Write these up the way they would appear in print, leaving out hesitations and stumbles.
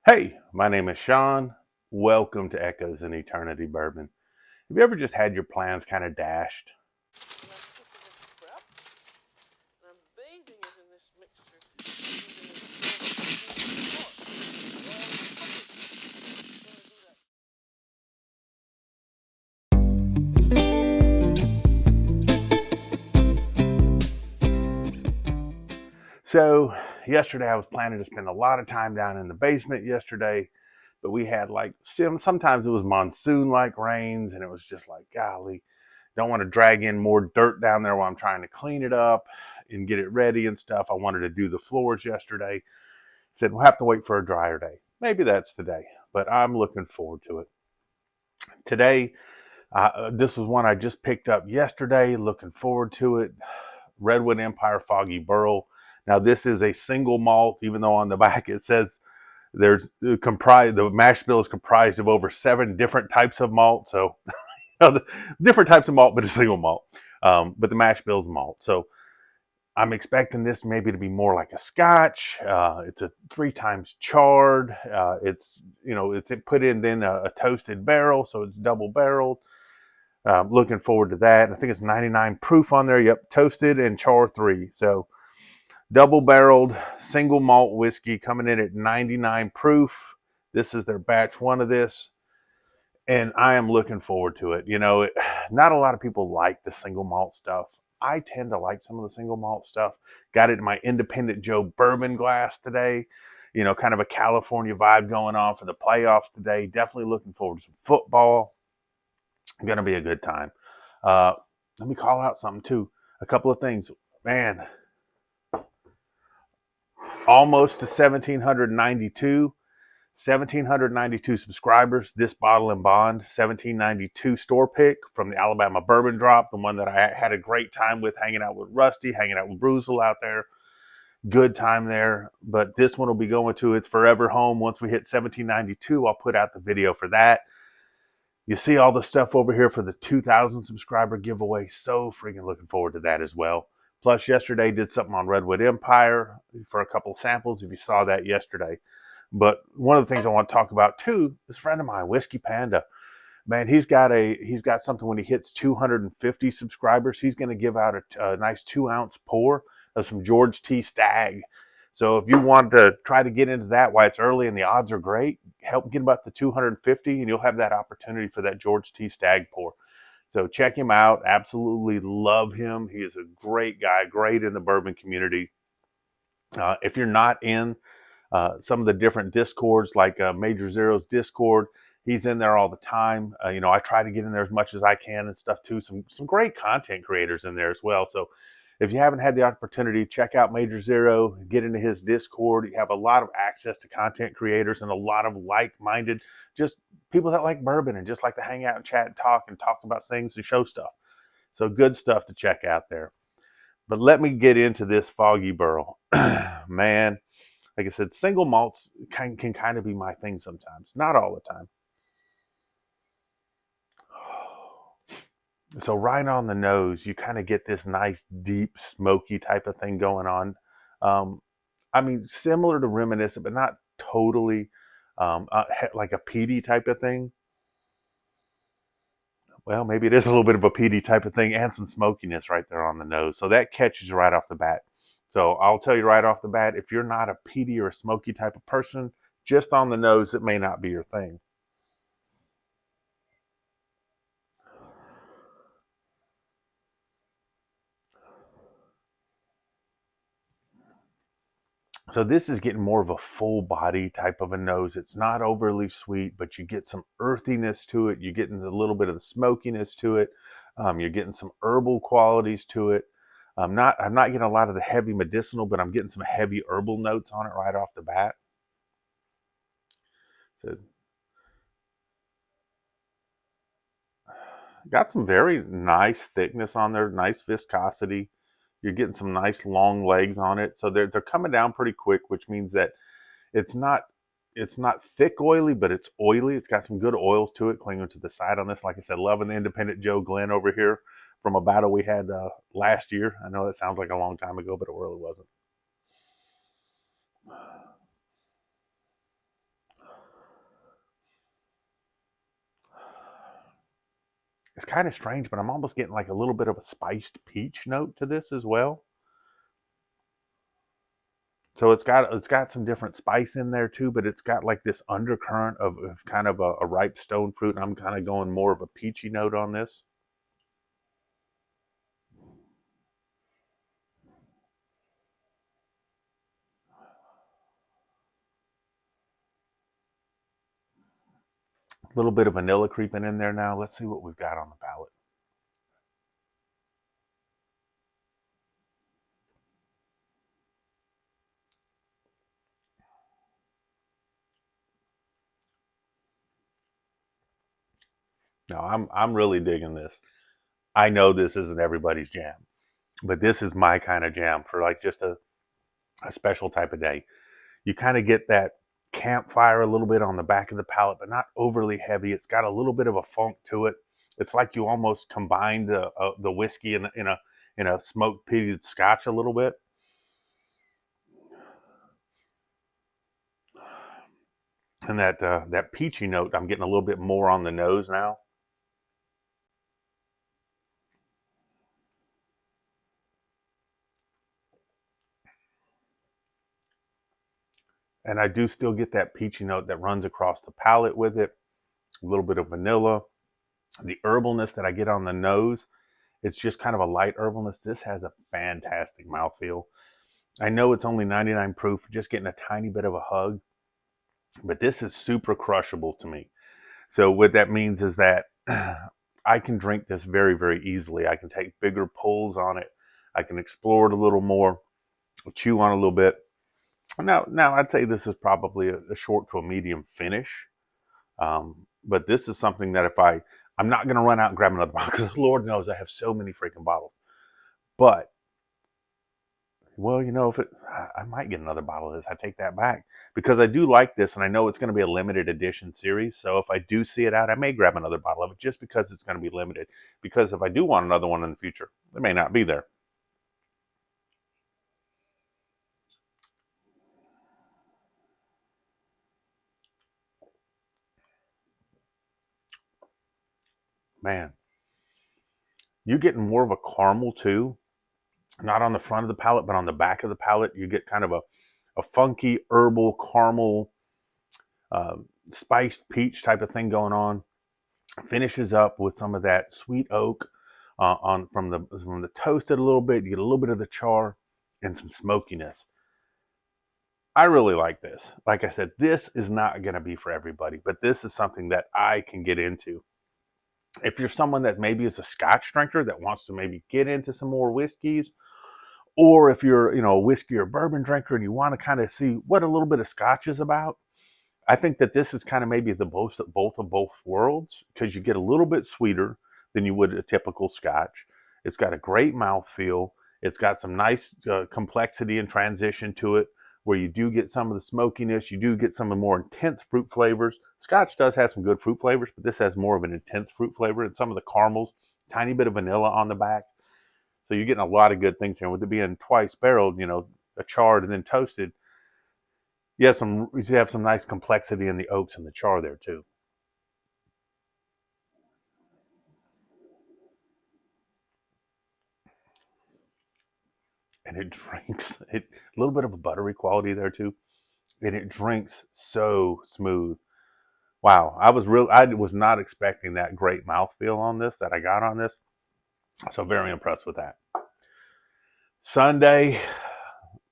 Hey, my name is Sean. Welcome to Echoes in Eternity Bourbon. Have you ever just had your plans kind of dashed? So, yesterday I was planning to spend a lot of time down in the basement yesterday, but we had sometimes it was monsoon like rains, and it was just like, golly, don't want to drag in more dirt down there while I'm trying to clean it up and get it ready and stuff. I wanted to do the floors yesterday. Said we'll have to wait for a drier day. Maybe that's today, but I'm looking forward to it. Today, this was one I just picked up yesterday. Looking forward to it. Redwood Empire Foggy Burl. Now this is a single malt, even though on the back it says the mash bill is comprised of over 7 different types of malt. So different types of malt, but a single malt. But the mash bill is malt. So I'm expecting this maybe to be more like a Scotch. It's a 3 times charred. It's put in then a toasted barrel, so it's double barreled. Looking forward to that. I think it's 99 proof on there. Yep, toasted and char 3. So double barreled single malt whiskey coming in at 99 proof. This is their batch one of this, and I am looking forward to it. Not a lot of people like the single malt stuff. I tend to like some of the single malt stuff. Got it in my Independent Joe bourbon glass today. Kind of a California vibe going on for the playoffs today. Definitely looking forward to some football. Going to be a good time. Uh, Let me call out something too. A couple of things. Man, almost to 1,792 subscribers. This bottle and bond, 1792 store pick from the Alabama Bourbon Drop, the one that I had a great time with, hanging out with Rusty, hanging out with Bruzel out there. Good time there. But this one will be going to its forever home. Once we hit 1792, I'll put out the video for that. You see all the stuff over here for the 2,000 subscriber giveaway. So freaking looking forward to that as well. Plus, yesterday did something on Redwood Empire for a couple samples, if you saw that yesterday. But one of the things I want to talk about too, this friend of mine, Whiskey Panda, man, he's got something. When he hits 250 subscribers, he's going to give out a nice 2-ounce pour of some George T. Stagg. So if you want to try to get into that while it's early and the odds are great, help get about the 250, and you'll have that opportunity for that George T. Stagg pour. So check him out. Absolutely love him. He is a great guy, great in the bourbon community. If you're not in some of the different discords, like Major Zero's Discord, he's in there all the time. I try to get in there as much as I can and stuff too. Some great content creators in there as well. So if you haven't had the opportunity, check out Major Zero, get into his Discord. You have a lot of access to content creators and a lot of like-minded, just people that like bourbon and just like to hang out and chat and talk about things and show stuff. So good stuff to check out there. But let me get into this Foggy Burl. Man, like I said, single malts can kind of be my thing sometimes, not all the time. So right on the nose, you kind of get this nice, deep, smoky type of thing going on. Um, I mean, similar to reminiscent, but not totally like a peaty type of thing. Well, maybe it is a little bit of a peaty type of thing and some smokiness right there on the nose. So that catches you right off the bat. So I'll tell you right off the bat, if you're not a peaty or a smoky type of person, just on the nose, it may not be your thing. So this is getting more of a full body type of a nose. It's not overly sweet, but you get some earthiness to it. You're getting a little bit of the smokiness to it. You're getting some herbal qualities to it. I'm not getting a lot of the heavy medicinal, but I'm getting some heavy herbal notes on it right off the bat. So got some very nice thickness on there, nice viscosity. You're getting some nice long legs on it. So they're coming down pretty quick, which means that it's not it's not thick oily, but it's oily. It's got some good oils to it, clinging to the side on this. Like I said, loving the Independent Joe Glenn over here from a battle we had last year. I know that sounds like a long time ago, but it really wasn't. It's kind of strange, but I'm almost getting like a little bit of a spiced peach note to this as well. So it's got some different spice in there too, but it's got like this undercurrent of kind of a ripe stone fruit. And I'm kind of going more of a peachy note on this. A little bit of vanilla creeping in there now. Let's see what we've got on the palate. Now I'm really digging this. I know this isn't everybody's jam, but this is my kind of jam for like just a special type of day. You kind of get that campfire a little bit on the back of the palate, but not overly heavy. It's got a little bit of a funk to it. It's like you almost combined the whiskey in a smoked peated scotch a little bit. And that peachy note, I'm getting a little bit more on the nose now. And I do still get that peachy note that runs across the palate with it. A little bit of vanilla. The herbalness that I get on the nose, it's just kind of a light herbalness. This has a fantastic mouthfeel. I know it's only 99 proof, just getting a tiny bit of a hug, but this is super crushable to me. So what that means is that I can drink this very, very easily. I can take bigger pulls on it. I can explore it a little more, chew on it a little bit. Now I'd say this is probably a short to a medium finish. But this is something that I'm not going to run out and grab another bottle because Lord knows I have so many freaking bottles. But well, if I might get another bottle of this. I take that back because I do like this, and I know it's going to be a limited edition series. So if I do see it out, I may grab another bottle of it just because it's going to be limited. Because if I do want another one in the future, it may not be there. Man, you're getting more of a caramel too. Not on the front of the palate, but on the back of the palate, you get kind of a funky herbal caramel, spiced peach type of thing going on. Finishes up with some of that sweet oak on from the toasted a little bit. You get a little bit of the char and some smokiness. I really like this. Like I said, this is not going to be for everybody, but this is something that I can get into. If you're someone that maybe is a Scotch drinker that wants to maybe get into some more whiskeys, or if you're a whiskey or bourbon drinker and you want to kind of see what a little bit of Scotch is about, I think that this is kind of maybe the both of both worlds because you get a little bit sweeter than you would a typical Scotch. It's got a great mouthfeel. It's got some nice complexity and transition to it where you do get some of the smokiness. You do get some of the more intense fruit flavors. Scotch does have some good fruit flavors, but this has more of an intense fruit flavor and some of the caramels, tiny bit of vanilla on the back. So you're getting a lot of good things here. With it being twice barreled, a charred and then toasted, you have some nice complexity in the oaks and the char there too. And it drinks it a little bit of a buttery quality there too. And it drinks so smooth. Wow, I was not expecting that great mouthfeel on this that I got on this. So very impressed with that. Sunday,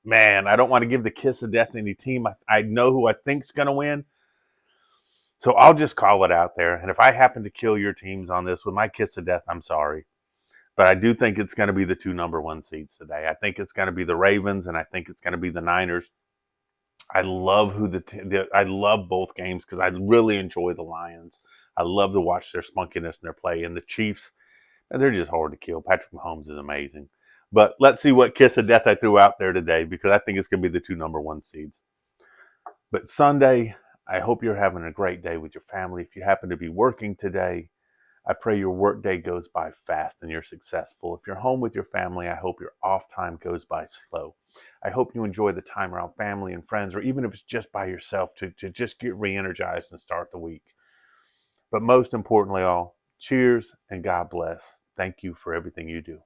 man, I don't want to give the kiss of death to any team. I know who I think's gonna win. So I'll just call it out there. And if I happen to kill your teams on this with my kiss of death, I'm sorry. But I do think it's going to be the two number one seeds today. I think it's going to be the Ravens, and I think it's going to be the Niners. I love I love both games because I really enjoy the Lions. I love to watch their spunkiness and their play. And the Chiefs, they're just hard to kill. Patrick Mahomes is amazing. But let's see what kiss of death I threw out there today because I think it's going to be the two number one seeds. But Sunday, I hope you're having a great day with your family. If you happen to be working today, I pray your workday goes by fast and you're successful. If you're home with your family, I hope your off time goes by slow. I hope you enjoy the time around family and friends, or even if it's just by yourself to just get re energized and start the week. But most importantly, all, Cheers and God bless. Thank you for everything you do.